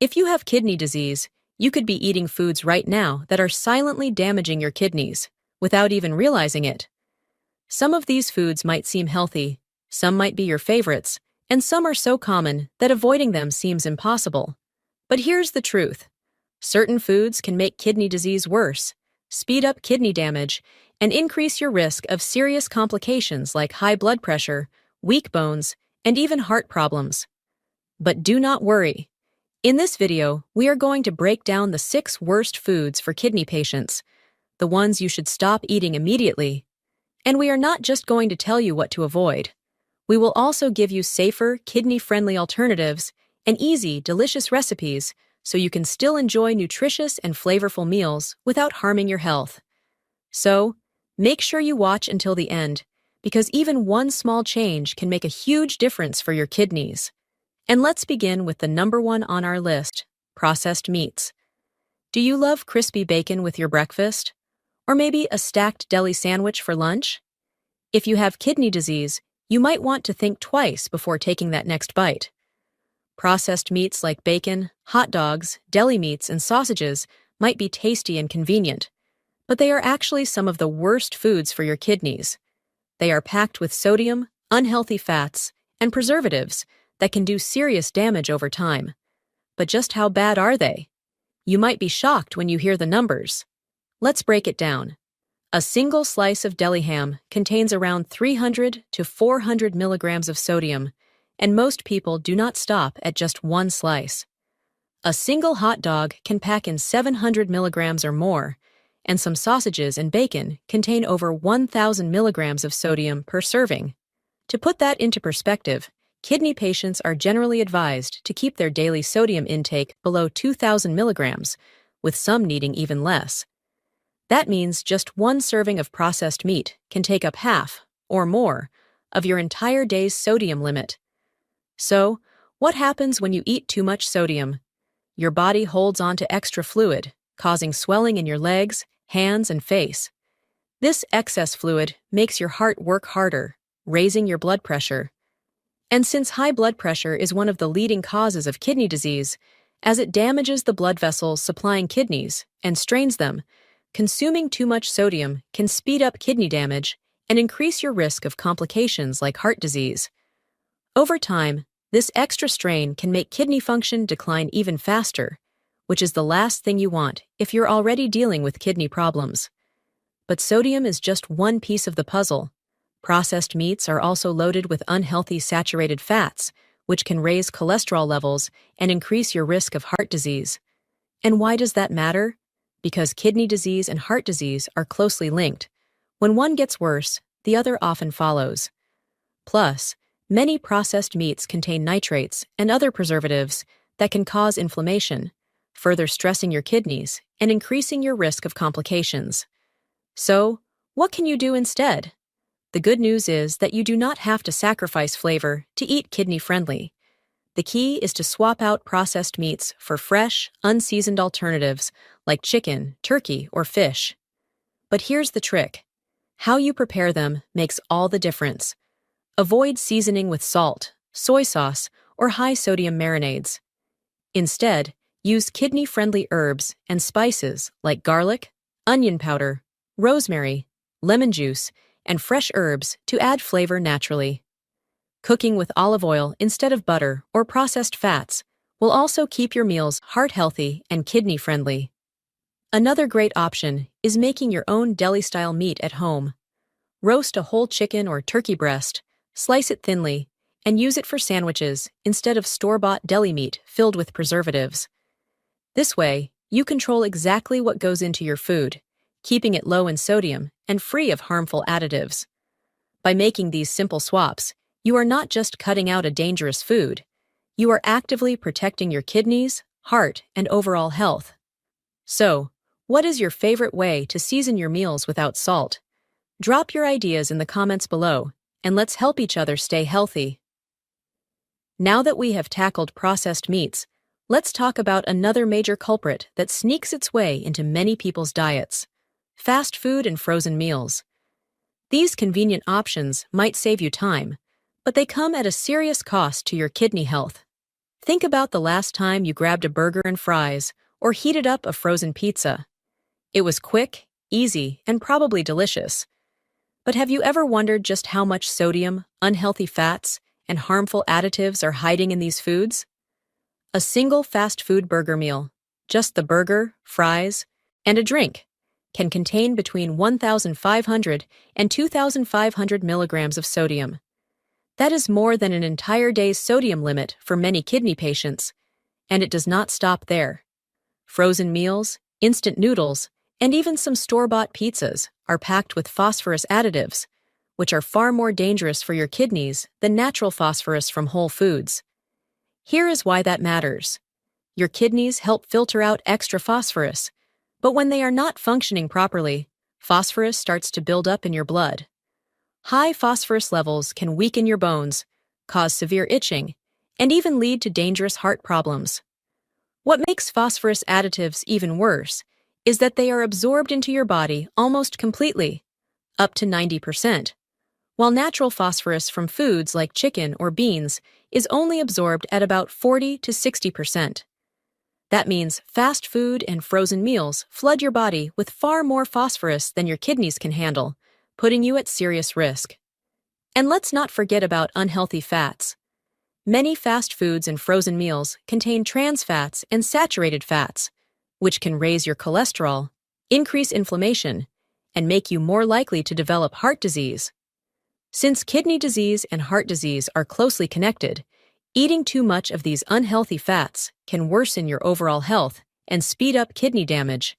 If you have kidney disease, you could be eating foods right now that are silently damaging your kidneys without even realizing it. Some of these foods might seem healthy, some might be your favorites, and some are so common that avoiding them seems impossible. But here's the truth. Certain foods can make kidney disease worse, speed up kidney damage, and increase your risk of serious complications like high blood pressure, weak bones, and even heart problems. But do not worry. In this video, we are going to break down the 6 worst foods for kidney patients, the ones you should stop eating immediately. And we are not just going to tell you what to avoid. We will also give you safer, kidney-friendly alternatives and easy, delicious recipes so you can still enjoy nutritious and flavorful meals without harming your health. So, make sure you watch until the end, because even one small change can make a huge difference for your kidneys. And let's begin with the number 1 on our list, processed meats. Do you love crispy bacon with your breakfast? Or maybe a stacked deli sandwich for lunch? If you have kidney disease, you might want to think twice before taking that next bite. Processed meats like bacon, hot dogs, deli meats, and sausages might be tasty and convenient, but they are actually some of the worst foods for your kidneys. They are packed with sodium, unhealthy fats, and preservatives that can do serious damage over time. But just how bad are they? You might be shocked when you hear the numbers. Let's break it down. A single slice of deli ham contains around 300 to 400 milligrams of sodium, and most people do not stop at just one slice. A single hot dog can pack in 700 milligrams or more, and some sausages and bacon contain over 1,000 milligrams of sodium per serving. To put that into perspective, kidney patients are generally advised to keep their daily sodium intake below 2,000 milligrams, with some needing even less. That means just one serving of processed meat can take up half, or more, of your entire day's sodium limit. So, what happens when you eat too much sodium? Your body holds on to extra fluid, causing swelling in your legs, hands, and face. This excess fluid makes your heart work harder, raising your blood pressure. And since high blood pressure is one of the leading causes of kidney disease, as it damages the blood vessels supplying kidneys and strains them, consuming too much sodium can speed up kidney damage and increase your risk of complications like heart disease. Over time, this extra strain can make kidney function decline even faster, which is the last thing you want if you're already dealing with kidney problems. But sodium is just one piece of the puzzle. Processed meats are also loaded with unhealthy saturated fats, which can raise cholesterol levels and increase your risk of heart disease. And why does that matter? Because kidney disease and heart disease are closely linked. When one gets worse, the other often follows. Plus, many processed meats contain nitrates and other preservatives that can cause inflammation, further stressing your kidneys and increasing your risk of complications. So, what can you do instead? The good news is that you do not have to sacrifice flavor to eat kidney-friendly. The key is to swap out processed meats for fresh, unseasoned alternatives like chicken, turkey, or fish. But here's the trick. How you prepare them makes all the difference. Avoid seasoning with salt, soy sauce, or high-sodium marinades. Instead, use kidney-friendly herbs and spices like garlic, onion powder, rosemary, lemon juice, and fresh herbs to add flavor naturally. Cooking with olive oil instead of butter or processed fats will also keep your meals heart-healthy and kidney-friendly. Another great option is making your own deli-style meat at home. Roast a whole chicken or turkey breast, slice it thinly, and use it for sandwiches instead of store-bought deli meat filled with preservatives. This way, you control exactly what goes into your food, keeping it low in sodium and free of harmful additives. By making these simple swaps, you are not just cutting out a dangerous food, you are actively protecting your kidneys, heart, and overall health. So, what is your favorite way to season your meals without salt? Drop your ideas in the comments below, and let's help each other stay healthy. Now that we have tackled processed meats, let's talk about another major culprit that sneaks its way into many people's diets: fast food and frozen meals. These convenient options might save you time, but they come at a serious cost to your kidney health. Think about the last time you grabbed a burger and fries or heated up a frozen pizza. It was quick, easy, and probably delicious. But have you ever wondered just how much sodium, unhealthy fats, and harmful additives are hiding in these foods? A single fast food burger meal, just the burger, fries, and a drink, can contain between 1,500 and 2,500 milligrams of sodium. That is more than an entire day's sodium limit for many kidney patients, and it does not stop there. Frozen meals, instant noodles, and even some store-bought pizzas are packed with phosphorus additives, which are far more dangerous for your kidneys than natural phosphorus from whole foods. Here is why that matters. Your kidneys help filter out extra phosphorus, but when they are not functioning properly, phosphorus starts to build up in your blood. High phosphorus levels can weaken your bones, cause severe itching, and even lead to dangerous heart problems. What makes phosphorus additives even worse is that they are absorbed into your body almost completely, up to 90%, while natural phosphorus from foods like chicken or beans is only absorbed at about 40 to 60%. That means fast food and frozen meals flood your body with far more phosphorus than your kidneys can handle, putting you at serious risk. And let's not forget about unhealthy fats. Many fast foods and frozen meals contain trans fats and saturated fats, which can raise your cholesterol, increase inflammation, and make you more likely to develop heart disease. Since kidney disease and heart disease are closely connected, eating too much of these unhealthy fats can worsen your overall health and speed up kidney damage.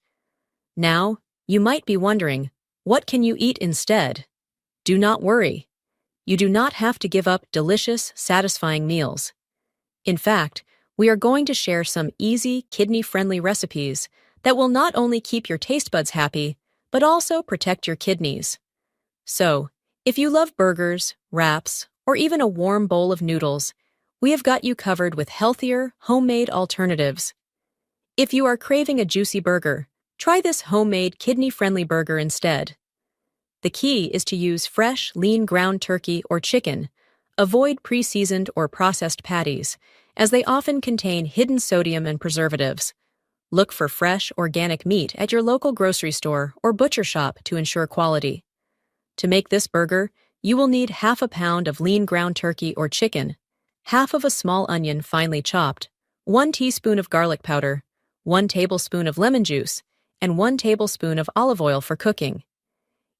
Now, you might be wondering, what can you eat instead? Do not worry. You do not have to give up delicious, satisfying meals. In fact, we are going to share some easy, kidney-friendly recipes that will not only keep your taste buds happy, but also protect your kidneys. So, if you love burgers, wraps, or even a warm bowl of noodles, we have got you covered with healthier, homemade alternatives. If you are craving a juicy burger, try this homemade, kidney-friendly burger instead. The key is to use fresh, lean ground turkey or chicken. Avoid pre-seasoned or processed patties, as they often contain hidden sodium and preservatives. Look for fresh, organic meat at your local grocery store or butcher shop to ensure quality. To make this burger, you will need half a pound of lean ground turkey or chicken, half of a small onion finely chopped, 1 teaspoon of garlic powder, 1 tablespoon of lemon juice, and 1 tablespoon of olive oil for cooking.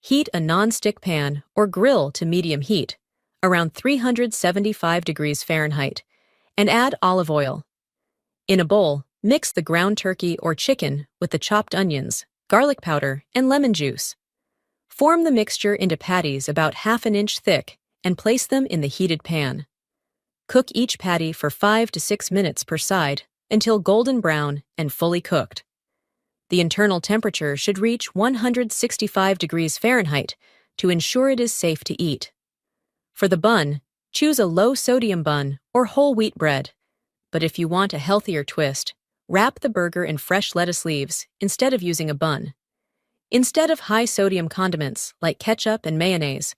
Heat a non-stick pan or grill to medium heat, around 375 degrees Fahrenheit, and add olive oil. In a bowl, mix the ground turkey or chicken with the chopped onions, garlic powder, and lemon juice. Form the mixture into patties about half an inch thick and place them in the heated pan. Cook each patty for 5 to 6 minutes per side until golden brown and fully cooked. The internal temperature should reach 165 degrees Fahrenheit to ensure it is safe to eat. For the bun, choose a low-sodium bun or whole wheat bread. But if you want a healthier twist, wrap the burger in fresh lettuce leaves instead of using a bun. Instead of high-sodium condiments like ketchup and mayonnaise,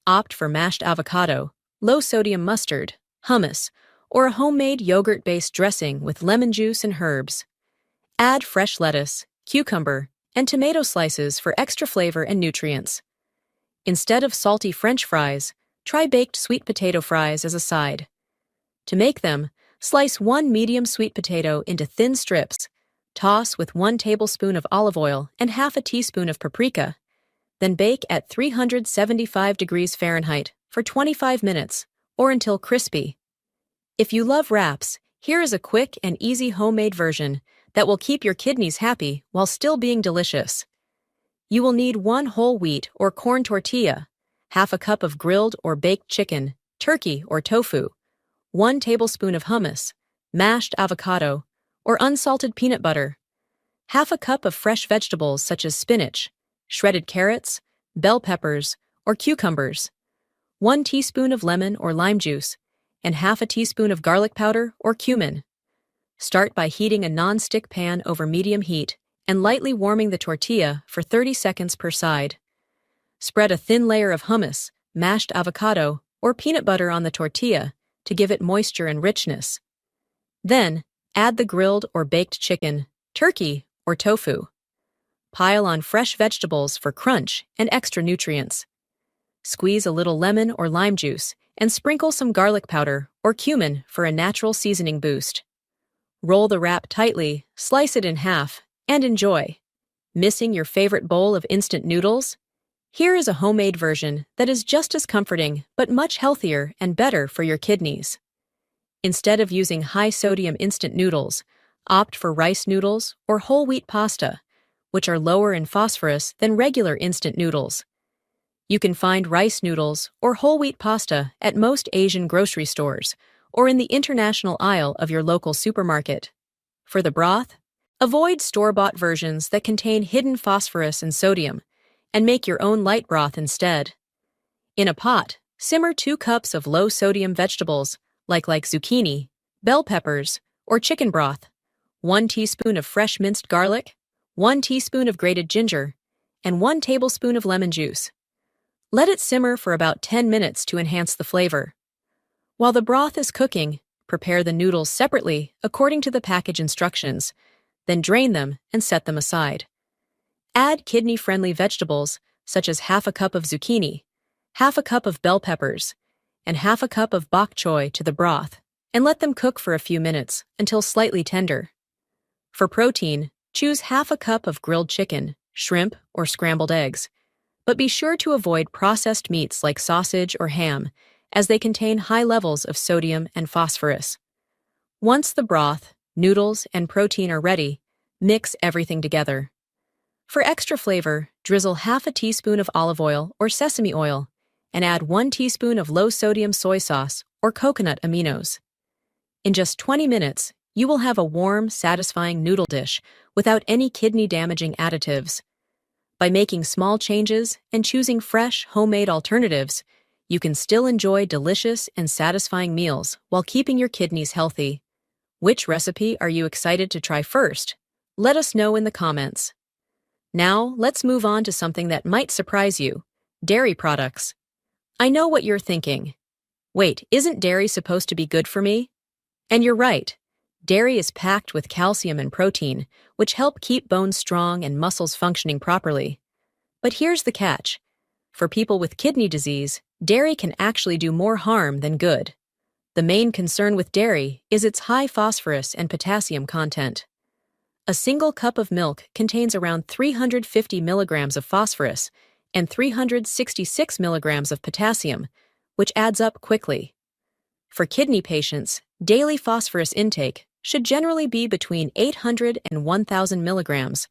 opt for mashed avocado, low-sodium mustard, hummus, or a homemade yogurt-based dressing with lemon juice and herbs. Add fresh lettuce, cucumber, and tomato slices for extra flavor and nutrients. Instead of salty French fries, try baked sweet potato fries as a side. To make them, slice 1 medium sweet potato into thin strips, toss with 1 tablespoon of olive oil and half a teaspoon of paprika, then bake at 375 degrees Fahrenheit for 25 minutes or until crispy. If you love wraps, here is a quick and easy homemade version that will keep your kidneys happy while still being delicious. You will need 1 whole wheat or corn tortilla, half a cup of grilled or baked chicken, turkey or tofu, 1 tablespoon of hummus, mashed avocado, or unsalted peanut butter, half a cup of fresh vegetables such as spinach, shredded carrots, bell peppers, or cucumbers, 1 teaspoon of lemon or lime juice, and half a teaspoon of garlic powder or cumin. Start by heating a non-stick pan over medium heat and lightly warming the tortilla for 30 seconds per side. Spread a thin layer of hummus, mashed avocado, or peanut butter on the tortilla to give it moisture and richness. Then, add the grilled or baked chicken, turkey, or tofu. Pile on fresh vegetables for crunch and extra nutrients. Squeeze a little lemon or lime juice and sprinkle some garlic powder or cumin for a natural seasoning boost. Roll the wrap tightly, slice it in half, and enjoy. Missing your favorite bowl of instant noodles? Here is a homemade version that is just as comforting but much healthier and better for your kidneys. Instead of using high-sodium instant noodles, opt for rice noodles or whole wheat pasta, which are lower in phosphorus than regular instant noodles. You can find rice noodles or whole wheat pasta at most Asian grocery stores or in the international aisle of your local supermarket. For the broth, avoid store-bought versions that contain hidden phosphorus and sodium, and make your own light broth instead. In a pot, simmer 2 cups of low-sodium vegetables like zucchini, bell peppers, or chicken broth, 1 teaspoon of fresh minced garlic, 1 teaspoon of grated ginger, and 1 tablespoon of lemon juice. Let it simmer for about 10 minutes to enhance the flavor. While the broth is cooking, prepare the noodles separately according to the package instructions, then drain them and set them aside. Add kidney-friendly vegetables such as half a cup of zucchini, half a cup of bell peppers, and half a cup of bok choy to the broth, and let them cook for a few minutes until slightly tender. For protein, choose half a cup of grilled chicken, shrimp, or scrambled eggs, but be sure to avoid processed meats like sausage or ham, as they contain high levels of sodium and phosphorus. Once the broth, noodles, and protein are ready, mix everything together. For extra flavor, drizzle half a teaspoon of olive oil or sesame oil, and add 1 teaspoon of low-sodium soy sauce or coconut aminos. In just 20 minutes, you will have a warm, satisfying noodle dish without any kidney-damaging additives. By making small changes and choosing fresh, homemade alternatives, you can still enjoy delicious and satisfying meals while keeping your kidneys healthy. Which recipe are you excited to try first? Let us know in the comments. Now, let's move on to something that might surprise you: dairy products. I know what you're thinking. Wait, isn't dairy supposed to be good for me? And you're right. Dairy is packed with calcium and protein, which help keep bones strong and muscles functioning properly. But here's the catch. For people with kidney disease, dairy can actually do more harm than good. The main concern with dairy is its high phosphorus and potassium content. A single cup of milk contains around 350 milligrams of phosphorus and 366 milligrams of potassium, which adds up quickly. For kidney patients, daily phosphorus intake should generally be between 800 and 1,000 milligrams,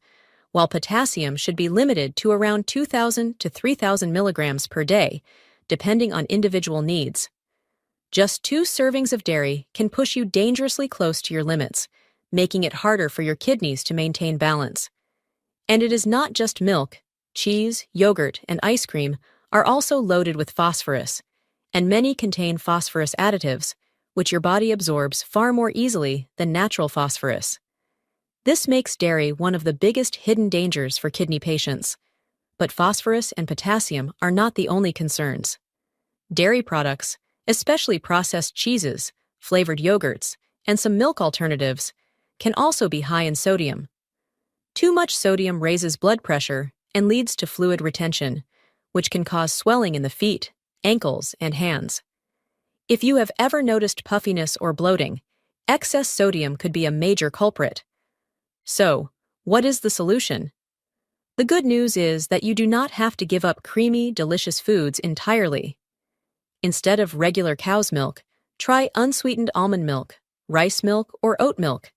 while potassium should be limited to around 2,000 to 3,000 milligrams per day, depending on individual needs. Just 2 servings of dairy can push you dangerously close to your limits, making it harder for your kidneys to maintain balance. And it is not just milk. Cheese, yogurt, and ice cream are also loaded with phosphorus, and many contain phosphorus additives, which your body absorbs far more easily than natural phosphorus. This makes dairy one of the biggest hidden dangers for kidney patients. But phosphorus and potassium are not the only concerns. Dairy products, especially processed cheeses, flavored yogurts, and some milk alternatives, can also be high in sodium. Too much sodium raises blood pressure and leads to fluid retention, which can cause swelling in the feet, ankles, and hands. If you have ever noticed puffiness or bloating, excess sodium could be a major culprit. So, what is the solution? The good news is that you do not have to give up creamy, delicious foods entirely. Instead of regular cow's milk, try unsweetened almond milk, rice milk, or oat milk.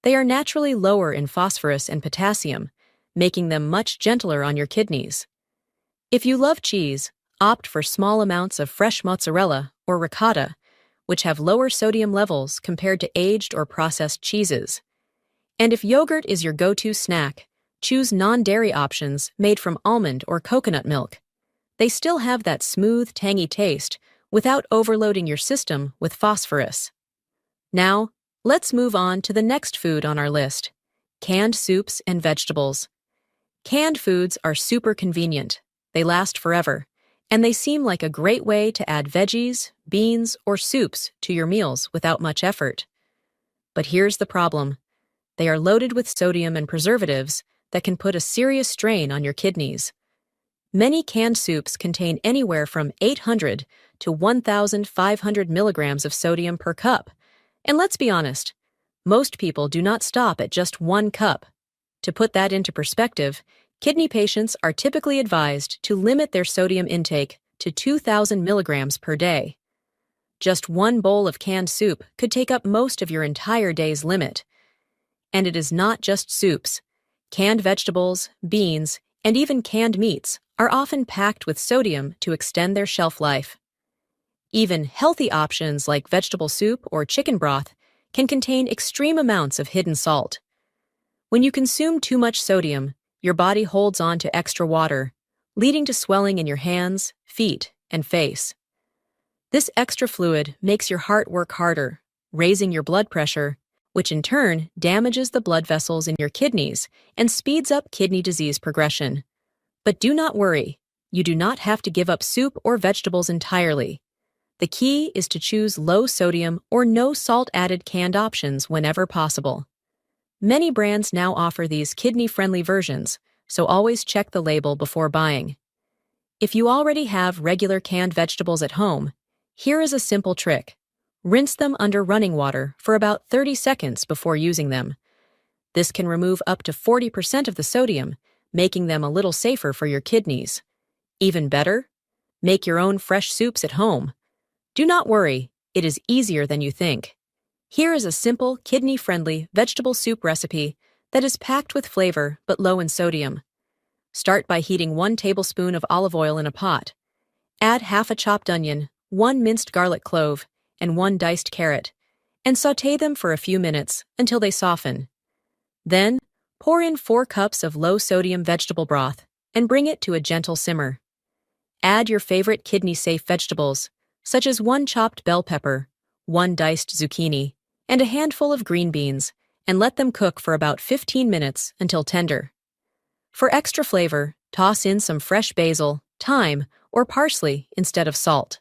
They are naturally lower in phosphorus and potassium, making them much gentler on your kidneys. If you love cheese, opt for small amounts of fresh mozzarella or ricotta, which have lower sodium levels compared to aged or processed cheeses. And if yogurt is your go-to snack, choose non-dairy options made from almond or coconut milk. They still have that smooth, tangy taste without overloading your system with phosphorus. Now, let's move on to the next food on our list: canned soups and vegetables. Canned foods are super convenient. They last forever, and they seem like a great way to add veggies, beans, or soups to your meals without much effort. But here's the problem. They are loaded with sodium and preservatives that can put a serious strain on your kidneys. Many canned soups contain anywhere from 800 to 1,500 milligrams of sodium per cup. And let's be honest, most people do not stop at just 1 cup. To put that into perspective, kidney patients are typically advised to limit their sodium intake to 2,000 milligrams per day. Just one bowl of canned soup could take up most of your entire day's limit. And it is not just soups. Canned vegetables, beans, and even canned meats are often packed with sodium to extend their shelf life. Even healthy options like vegetable soup or chicken broth can contain extreme amounts of hidden salt. When you consume too much sodium, your body holds on to extra water, leading to swelling in your hands, feet, and face. This extra fluid makes your heart work harder, raising your blood pressure, which in turn damages the blood vessels in your kidneys and speeds up kidney disease progression. But do not worry, you do not have to give up soup or vegetables entirely. The key is to choose low-sodium or no-salt-added canned options whenever possible. Many brands now offer these kidney-friendly versions, so always check the label before buying. If you already have regular canned vegetables at home, here is a simple trick. Rinse them under running water for about 30 seconds before using them. This can remove up to 40% of the sodium, making them a little safer for your kidneys. Even better, make your own fresh soups at home. Do not worry, it is easier than you think. Here is a simple, kidney-friendly vegetable soup recipe that is packed with flavor but low in sodium. Start by heating 1 tablespoon of olive oil in a pot. Add half a chopped onion, 1 minced garlic clove, and 1 diced carrot, and sauté them for a few minutes until they soften. Then, pour in 4 cups of low-sodium vegetable broth and bring it to a gentle simmer. Add your favorite kidney-safe vegetables, such as 1 chopped bell pepper, 1 diced zucchini, and a handful of green beans, and let them cook for about 15 minutes until tender. For extra flavor, toss in some fresh basil, thyme, or parsley instead of salt.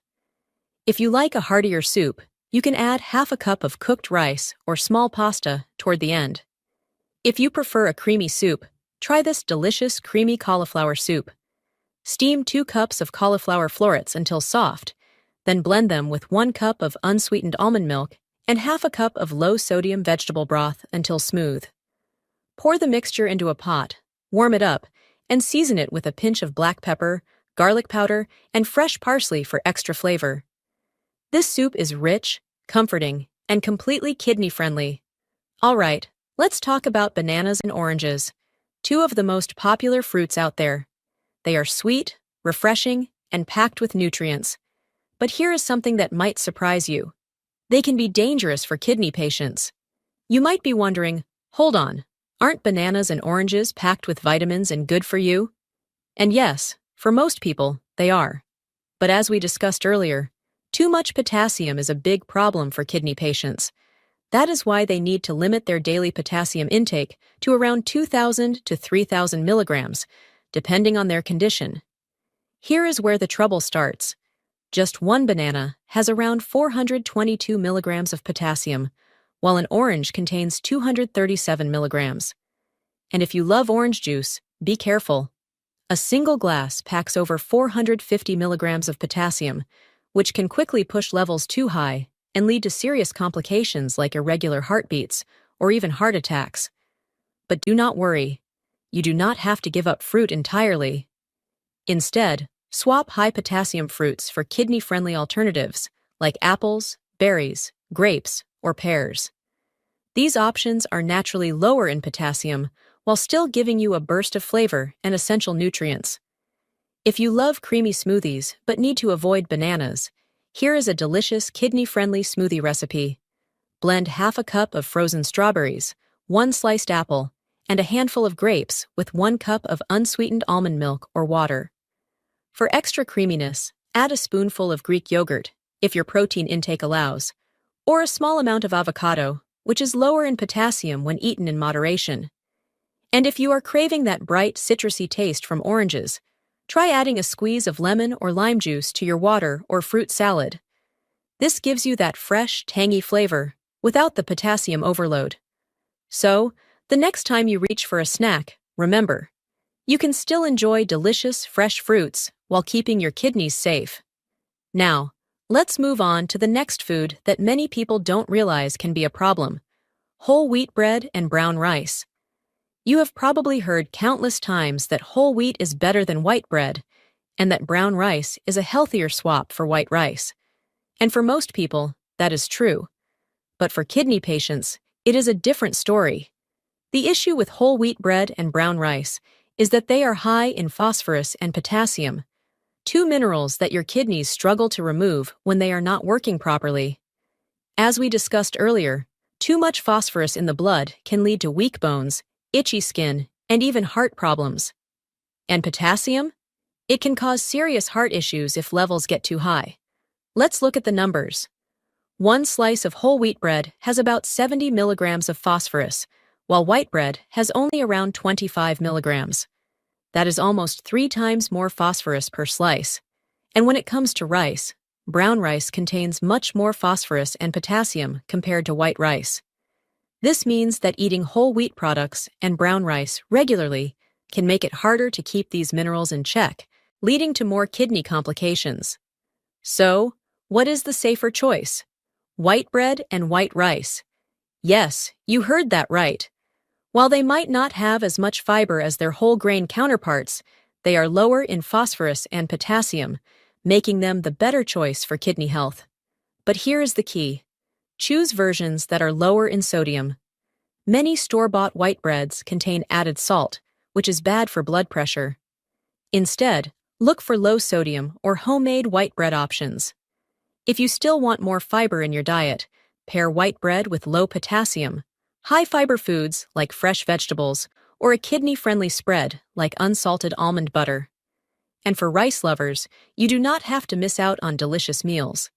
If you like a heartier soup, you can add half a cup of cooked rice or small pasta toward the end. If you prefer a creamy soup, try this delicious creamy cauliflower soup. Steam 2 cups of cauliflower florets until soft, then blend them with 1 cup of unsweetened almond milk and half a cup of low-sodium vegetable broth until smooth. Pour the mixture into a pot, warm it up, and season it with a pinch of black pepper, garlic powder, and fresh parsley for extra flavor. This soup is rich, comforting, and completely kidney-friendly. All right, let's talk about bananas and oranges, 2 of the most popular fruits out there. They are sweet, refreshing, and packed with nutrients. But here is something that might surprise you. They can be dangerous for kidney patients. You might be wondering, hold on, aren't bananas and oranges packed with vitamins and good for you? And yes, for most people, they are. But as we discussed earlier, too much potassium is a big problem for kidney patients. That is why they need to limit their daily potassium intake to around 2,000 to 3,000 milligrams, depending on their condition. Here is where the trouble starts. Just 1 banana has around 422 milligrams of potassium, while an orange contains 237 milligrams. And if you love orange juice, be careful. A single glass packs over 450 milligrams of potassium, which can quickly push levels too high and lead to serious complications like irregular heartbeats or even heart attacks. But do not worry. You do not have to give up fruit entirely. Instead, swap high-potassium fruits for kidney-friendly alternatives like apples, berries, grapes, or pears. These options are naturally lower in potassium while still giving you a burst of flavor and essential nutrients. If you love creamy smoothies but need to avoid bananas, here is a delicious kidney-friendly smoothie recipe. Blend half a cup of frozen strawberries, 1 sliced apple, and a handful of grapes with 1 cup of unsweetened almond milk or water. For extra creaminess, add a spoonful of Greek yogurt, if your protein intake allows, or a small amount of avocado, which is lower in potassium when eaten in moderation. And if you are craving that bright, citrusy taste from oranges, try adding a squeeze of lemon or lime juice to your water or fruit salad. This gives you that fresh, tangy flavor, without the potassium overload. So, the next time you reach for a snack, remember, you can still enjoy delicious, fresh fruits while keeping your kidneys safe. Now, let's move on to the next food that many people don't realize can be a problem: whole wheat bread and brown rice. You have probably heard countless times that whole wheat is better than white bread, and that brown rice is a healthier swap for white rice. And for most people, that is true. But for kidney patients, it is a different story. The issue with whole wheat bread and brown rice is that they are high in phosphorus and potassium, two minerals that your kidneys struggle to remove when they are not working properly. As we discussed earlier, too much phosphorus in the blood can lead to weak bones, itchy skin, and even heart problems. And potassium? It can cause serious heart issues if levels get too high. Let's look at the numbers. One slice of whole wheat bread has about 70 milligrams of phosphorus, while white bread has only around 25 milligrams. That is almost 3 times more phosphorus per slice. And when it comes to rice, brown rice contains much more phosphorus and potassium compared to white rice. This means that eating whole wheat products and brown rice regularly can make it harder to keep these minerals in check, leading to more kidney complications. So, what is the safer choice? White bread and white rice. Yes, you heard that right. While they might not have as much fiber as their whole grain counterparts, they are lower in phosphorus and potassium, making them the better choice for kidney health. But here is the key. Choose versions that are lower in sodium. Many store-bought white breads contain added salt, which is bad for blood pressure. Instead, look for low-sodium or homemade white bread options. If you still want more fiber in your diet, pair white bread with low potassium, high-fiber foods like fresh vegetables, or a kidney-friendly spread like unsalted almond butter. And for rice lovers, you do not have to miss out on delicious meals.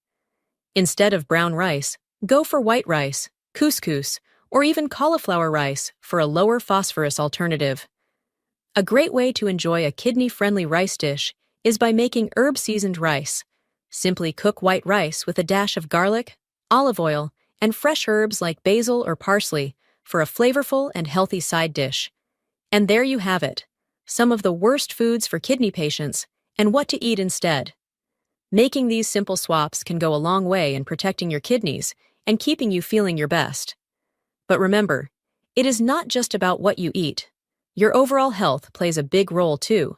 Instead of brown rice, go for white rice, couscous, or even cauliflower rice for a lower phosphorus alternative. A great way to enjoy a kidney-friendly rice dish is by making herb-seasoned rice. Simply cook white rice with a dash of garlic, olive oil, and fresh herbs like basil or parsley for a flavorful and healthy side dish. And there you have it, some of the worst foods for kidney patients and what to eat instead. Making these simple swaps can go a long way in protecting your kidneys and keeping you feeling your best. But remember, it is not just about what you eat. Your overall health plays a big role too.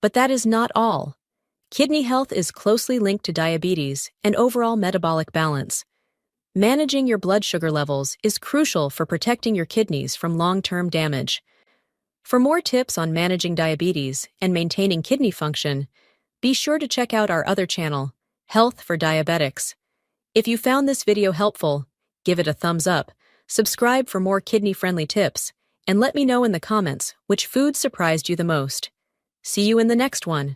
But that is not all. Kidney health is closely linked to diabetes and overall metabolic balance. Managing your blood sugar levels is crucial for protecting your kidneys from long-term damage. For more tips on managing diabetes and maintaining kidney function, be sure to check out our other channel, Health for Diabetics. If you found this video helpful, give it a thumbs up, subscribe for more kidney-friendly tips, and let me know in the comments which food surprised you the most. See you in the next one.